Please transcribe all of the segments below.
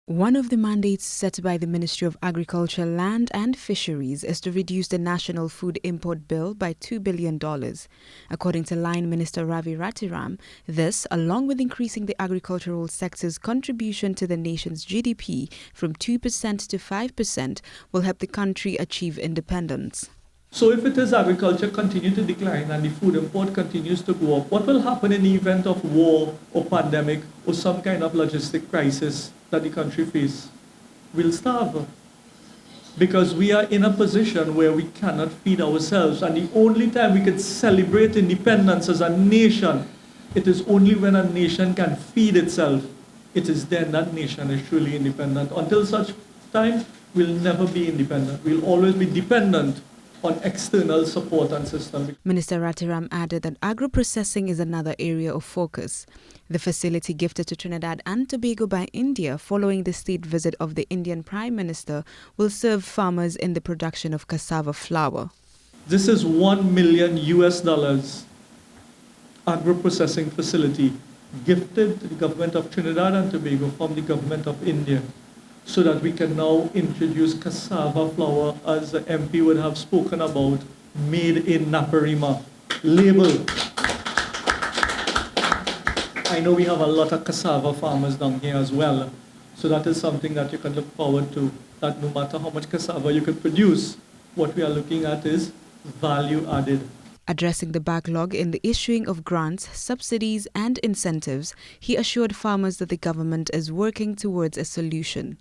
One of the mandates set by the Ministry of Agriculture, Land and Fisheries is to reduce the national food import bill by $2 billion. According to Line Minister Ravi Ratiram, this, along with increasing the agricultural sector's contribution to the nation's GDP from 2% to 5%, will help the country achieve independence. So if it is agriculture continue to decline and the food import continues to go up, what will happen in the event of war or pandemic or some kind of logistic crisis that the country faces? We'll starve. Because we are in a position where we cannot feed ourselves, and the only time we can celebrate independence as a nation, it is only when a nation can feed itself. It is then that nation is truly independent. Until such time, we'll never be independent. We'll always be dependent on external support and system. Minister Ratiram added that agro-processing is another area of focus. The facility gifted to Trinidad and Tobago by India following the state visit of the Indian Prime Minister will serve farmers in the production of cassava flour. This is $1 million agro-processing facility gifted to the government of Trinidad and Tobago from the government of India, so that we can now introduce cassava flour, as the MP would have spoken about, made in Naparima, labeled. I know we have a lot of cassava farmers down here as well, so that is something that you can look forward to, that no matter how much cassava you can produce, what we are looking at is value added. Addressing the backlog in the issuing of grants, subsidies and incentives, he assured farmers that the government is working towards a solution.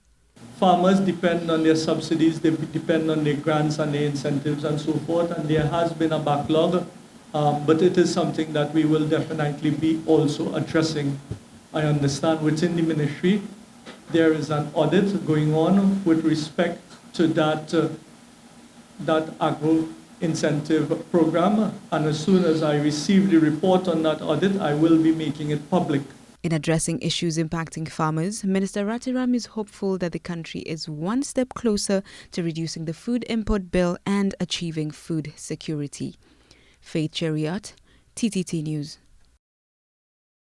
Farmers depend on their subsidies, they depend on their grants and their incentives and so forth, and there has been a backlog, but it is something that we will definitely be also addressing. I understand within the ministry there is an audit going on with respect to that agro incentive program, and as soon as I receive the report on that audit, I will be making it public. In addressing issues impacting farmers, Minister Ratiram is hopeful that the country is one step closer to reducing the food import bill and achieving food security. Faith Chariot, TTT News.